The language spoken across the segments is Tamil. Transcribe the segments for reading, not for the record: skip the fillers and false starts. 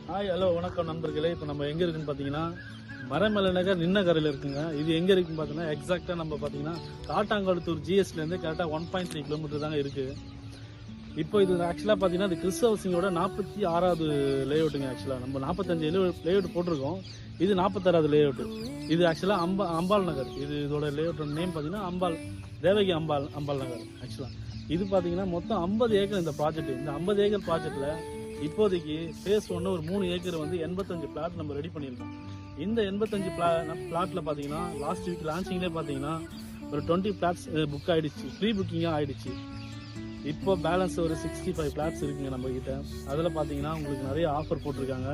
ஹலோ வணக்கம் நண்பர்களே. இப்போ நம்ம எங்கே இருக்குன்னு பார்த்தீங்கன்னா மரமலை நகர் நின்ன கரையில் இருக்குங்க. இது எங்கே இருக்குன்னு பார்த்தீங்கன்னா எக்ஸாக்டாக நம்ம பார்த்தீங்கன்னா காட்டாங்குளத்தூர் ஜிஎஸ்லேருந்து கரெக்டாக 1.3 கிலோமீட்டர் தாங்க இருக்குது. இப்போ இது ஆக்சுவலாக பார்த்தீங்கன்னா இது கிறிஸ் ஹவுசிங்கோட 46வது லேஅவுட்டுங்க. ஆக்சுவலாக நம்ம 45 லேஅவுட் போட்டிருக்கோம். இது 46வது லேஅவுட்டு. இது ஆக்சுவலாக அம்பாள் நகர். இதோட லேஅவுட் நேம் பார்த்தீங்கன்னா தேவகி அம்பாள் நகர். ஆக்சுவலாக இது பார்த்தீங்கன்னா மொத்தம் 50 ஏக்கர் இந்த ப்ராஜெக்ட். இந்த 50 ஏக்கர் ப்ராஜெக்டில் இப்போதைக்கு ஃபேஸ் 1 ஒரு 3 ஏக்கர் வந்து 85 பிளாட் நம்ம ரெடி பண்ணியிருக்கோம். இந்த 85 பிளாட்டில் பார்த்தீங்கன்னா லாஸ்ட் வீக் லான்ச்சிங்லேயே பார்த்தீங்கன்னா ஒரு 20 பிளாட்ஸ் புக் ஆகிடுச்சு, ப்ரீ புக்கிங்காக ஆகிடுச்சு. இப்போ பேலன்ஸ் ஒரு 65 பிளாட்ஸ் இருக்குங்க நம்ம கிட்ட. அதில் பார்த்தீங்கன்னா உங்களுக்கு நிறைய ஆஃபர் போட்டிருக்காங்க.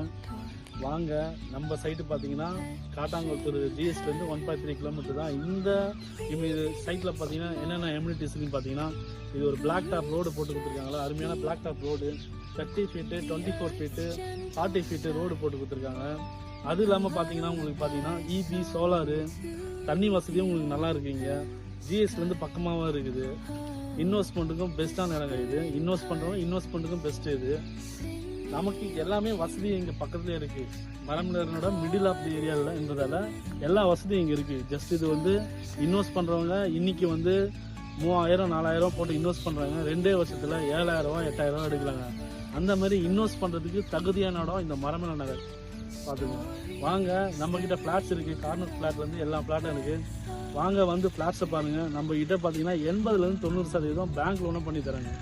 வாங்க, நம்ம சைட்டு பார்த்தீங்கன்னா காட்டாங்குளத்தூர் ஜிஎஸ்லேருந்து 1.3 கிலோமீட்டர் தான். இந்த சைட்டில் பார்த்தீங்கன்னா என்னென்ன எம்யூனிட்டிஸ் இருக்குன்னு பார்த்தீங்கன்னா இது ஒரு பிளாக் டாப் ரோடு போட்டு கொடுத்துருக்காங்களா, அருமையான black top road. 30 feet 24 feet 40 feet road போட்டு கொடுத்துருக்காங்க. அது இல்லாமல் பார்த்தீங்கன்னா உங்களுக்கு பார்த்தீங்கன்னா இபி சோலாரு தண்ணி வசதியும் உங்களுக்கு நல்லா இருக்குங்க. ஜிஎஸ்லேருந்து பக்கமாகவும் இருக்குது. இன்வெஸ்ட்மெண்ட்டுக்கும் பெஸ்ட்டான இடங்க இது. இன்வெஸ்ட்மெண்ட்டுக்கும் பெஸ்ட்டு இது. நமக்கு எல்லாமே வசதி இங்கே பக்கத்துலேயே இருக்குது. மரமலரோட மிடில் ஆஃப் தி ஏரியாவில் இருந்ததால் எல்லா வசதியும் இங்கே இருக்குது. ஜஸ்ட் இது வந்து இன்வெஸ்ட் பண்ணுறவங்க இன்றைக்கி வந்து 3000-4000 போட்டு இன்வெஸ்ட் பண்ணுறாங்க. 2 வருஷத்தில் 7000-8000 எடுக்கலாங்க. அந்த மாதிரி இன்வெஸ்ட் பண்ணுறதுக்கு தகுதியான இடம் இந்த மரமலை நகர். பார்த்துக்கோங்க. வாங்க, நம்மக்கிட்ட ஃப்ளாட்ஸ் இருக்குது. கார்னர் ஃப்ளாட்லேருந்து எல்லா ஃப்ளாட்டும் இருக்குது. வாங்க வந்து ஃப்ளாட்ஸை பாருங்கள். நம்ம கிட்ட பார்த்தீங்கன்னா 80-90% பேங்க் லோனும் பண்ணி தராங்க.